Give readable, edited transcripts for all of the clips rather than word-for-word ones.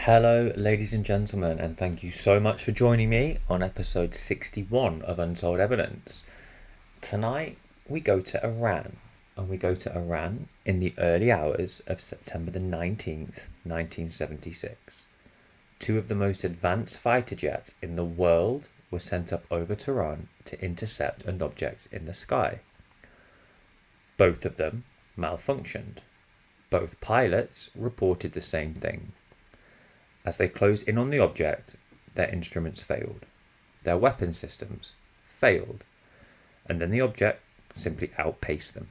Hello, ladies and gentlemen, and thank you so much for joining me on episode 61 of Untold Evidence. Tonight, we go to Iran, and we go to Iran in the early hours of September the 19th, 1976. Two of the most advanced fighter jets in the world were sent up over Tehran to intercept an object in the sky. Both of them malfunctioned. Both pilots reported the same thing. As they closed in on the object, their instruments failed. Their weapon systems failed. And then the object simply outpaced them.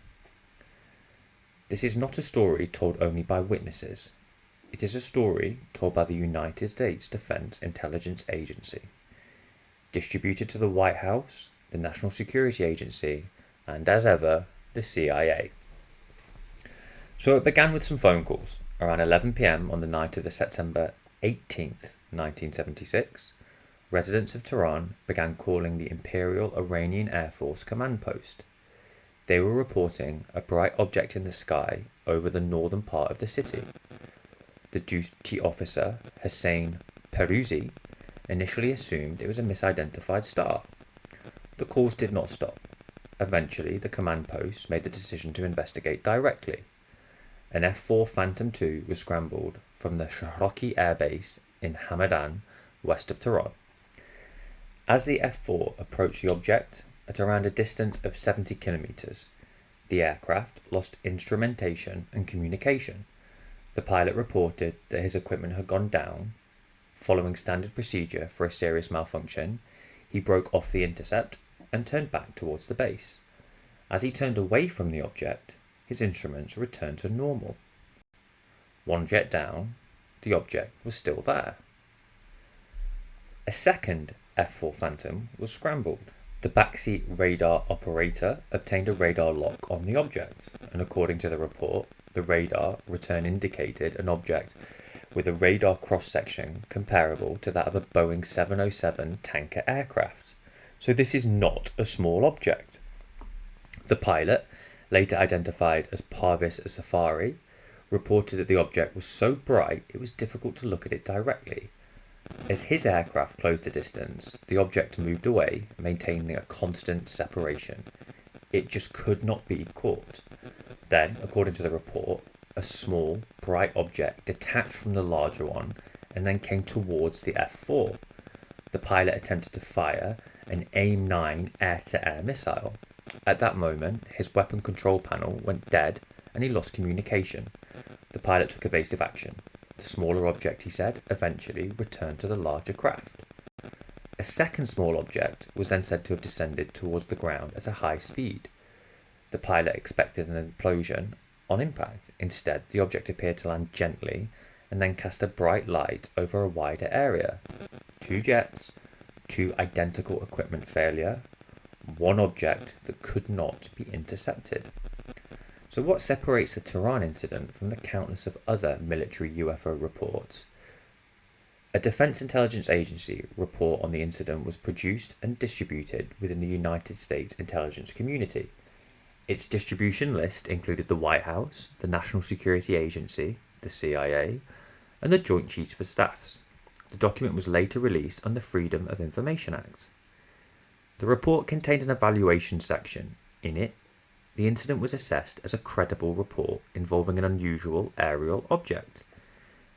This is not a story told only by witnesses. It is a story told by the United States Defense Intelligence Agency, distributed to the White House, the National Security Agency, and as ever, the CIA. So it began with some phone calls. Around 11 p.m. on the night of the September 18th, 1976, residents of Tehran began calling the Imperial Iranian Air Force command post. They were reporting a bright object in the sky over the northern part of the city. The duty officer, Hussein Peruzi, initially assumed it was a misidentified star. The calls did not stop. Eventually, the command post made the decision to investigate directly. An F-4 Phantom II was scrambled from the Shahroki Air Base in Hamadan, west of Tehran. As the F-4 approached the object at around a distance of 70 kilometers, the aircraft lost instrumentation and communication. The pilot reported that his equipment had gone down. Following standard procedure for a serious malfunction, he broke off the intercept and turned back towards the base. As he turned away from the object, his instruments returned to normal. One jet down, the object was still there. A second F-4 Phantom was scrambled. The backseat radar operator obtained a radar lock on the object, and according to the report, the radar return indicated an object with a radar cross-section comparable to that of a Boeing 707 tanker aircraft. So this is not a small object. The pilot, later identified as Parvis Safari, reported that the object was so bright it was difficult to look at it directly. As his aircraft closed the distance, the object moved away, maintaining a constant separation. It just could not be caught. Then, according to the report, a small, bright object detached from the larger one and then came towards the F-4. The pilot attempted to fire an AIM-9 air-to-air missile. At that moment, his weapon control panel went dead and he lost communication. The pilot took evasive action. The smaller object, he said, eventually returned to the larger craft. A second small object was then said to have descended towards the ground at a high speed. The pilot expected an implosion on impact. Instead, the object appeared to land gently and then cast a bright light over a wider area. Two jets, two identical equipment failure, one object that could not be intercepted. So what separates the Tehran incident from the countless of other military UFO reports? A Defense Intelligence Agency report on the incident was produced and distributed within the United States intelligence community. Its distribution list included the White House, the National Security Agency, the CIA, and the Joint Chiefs of Staffs. The document was later released on the Freedom of Information Act. The report contained an evaluation section. In it, the incident was assessed as a credible report involving an unusual aerial object.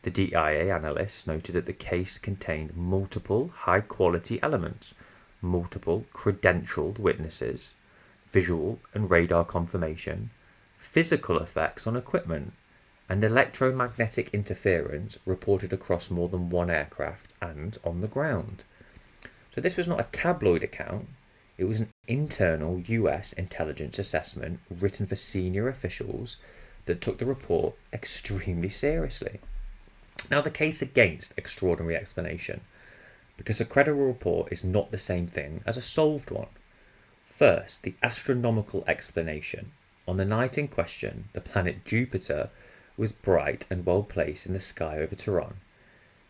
The DIA analysts noted that the case contained multiple high-quality elements, multiple credentialed witnesses, visual and radar confirmation, physical effects on equipment, and electromagnetic interference reported across more than one aircraft and on the ground. So this was not a tabloid account. It was an internal US intelligence assessment written for senior officials that took the report extremely seriously. Now, the case against extraordinary explanation, because a credible report is not the same thing as a solved one. First, the astronomical explanation. On the night in question, the planet Jupiter was bright and well placed in the sky over Tehran.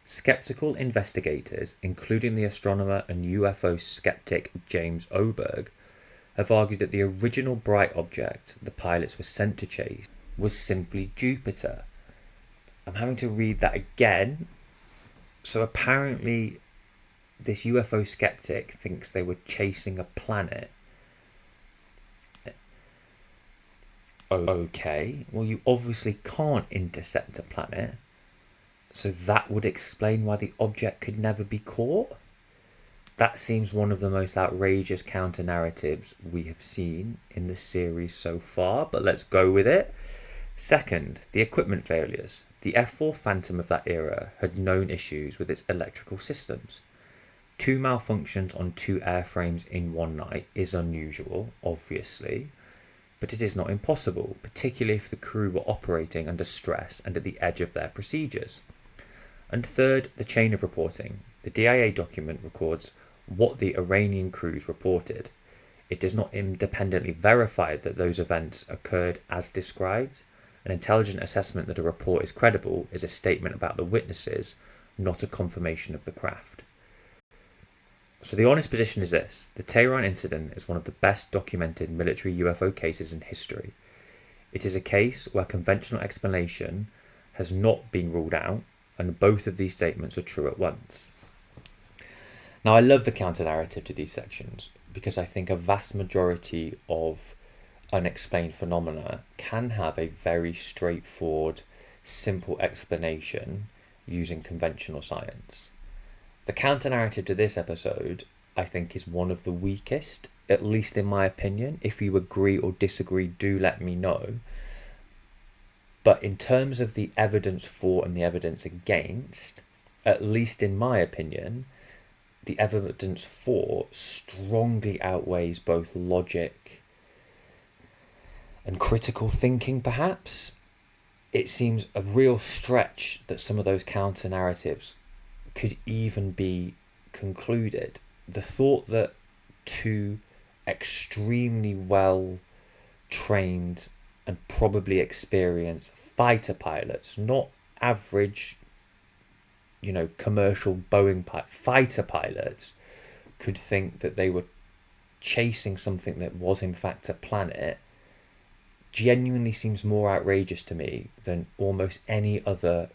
Skeptical investigators, including the astronomer and UFO skeptic James Oberg, have argued that the original bright object the pilots were sent to chase was simply Jupiter. I'm having to read that again So apparently this UFO skeptic thinks they were chasing a planet. Okay, well, you obviously can't intercept a planet, so that would explain why the object could never be caught. That seems one of the most outrageous counter-narratives we have seen in the series so far, but let's go with it. Second, the equipment failures. The F-4 Phantom of that era had known issues with its electrical systems. 2 malfunctions on 2 airframes in one night is unusual, obviously, but it is not impossible, particularly if the crew were operating under stress and at the edge of their procedures. And third, the chain of reporting. The DIA document records what the Iranian crews reported. It does not independently verify that those events occurred as described. An intelligent assessment that a report is credible is a statement about the witnesses, not a confirmation of the craft. So the honest position is this: the Tehran incident is one of the best documented military UFO cases in history. It is a case where conventional explanation has not been ruled out, and both of these statements are true at once. Now, I love the counter-narrative to these sections because I think a vast majority of unexplained phenomena can have a very straightforward, simple explanation using conventional science. The counter-narrative to this episode, I think, is one of the weakest, at least in my opinion. If you agree or disagree, do let me know. But in terms of the evidence for and the evidence against, at least in my opinion, the evidence for strongly outweighs both logic and critical thinking, perhaps. It seems a real stretch that some of those counter-narratives could even be concluded. The thought that 2 extremely well trained and probably experienced fighter pilots, not average, commercial Boeing fighter pilots, could think that they were chasing something that was in fact a planet, genuinely seems more outrageous to me than almost any other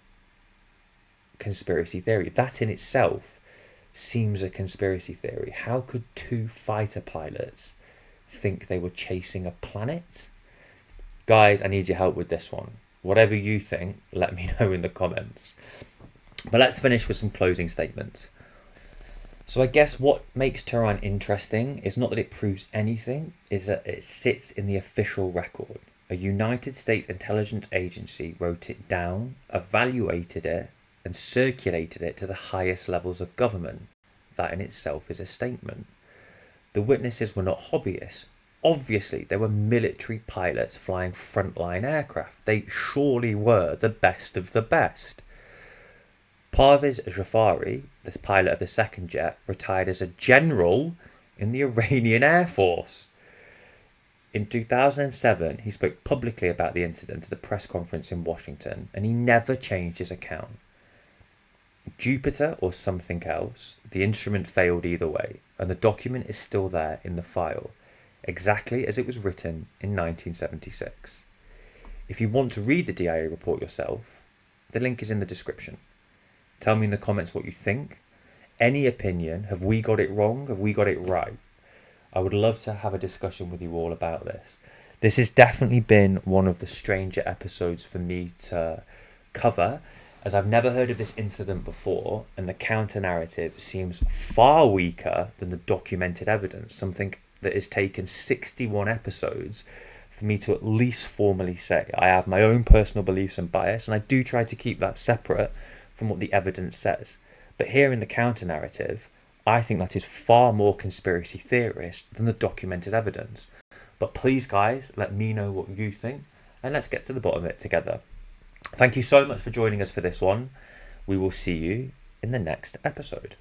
conspiracy theory. That in itself seems a conspiracy theory. How could 2 fighter pilots think they were chasing a planet? Guys, I need your help with this one. Whatever you think, let me know in the comments. But let's finish with some closing statements. So I guess what makes Tehran interesting is not that it proves anything, is that it sits in the official record. A United States intelligence agency wrote it down, evaluated it, and circulated it to the highest levels of government. That in itself is a statement. The witnesses were not hobbyists. Obviously, they were military pilots flying frontline aircraft. They surely were the best of the best. Parviz Jafari, the pilot of the second jet, retired as a general in the Iranian Air Force. In 2007, he spoke publicly about the incident at a press conference in Washington, and he never changed his account. Jupiter or something else, the instrument failed either way, and the document is still there in the file, exactly as it was written in 1976. If you want to read the DIA report yourself, the link is in the description. Tell me in the comments what you think. Any opinion, have we got it wrong? Have we got it right? I would love to have a discussion with you all about this. This has definitely been one of the stranger episodes for me to cover, as I've never heard of this incident before, and the counter-narrative seems far weaker than the documented evidence, something that has taken 61 episodes for me to at least formally say. I have my own personal beliefs and bias, and I do try to keep that separate from what the evidence says. But here in the counter-narrative, I think that is far more conspiracy theorist than the documented evidence. But please, guys, let me know what you think, and let's get to the bottom of it together. Thank you so much for joining us for this one. We will see you in the next episode.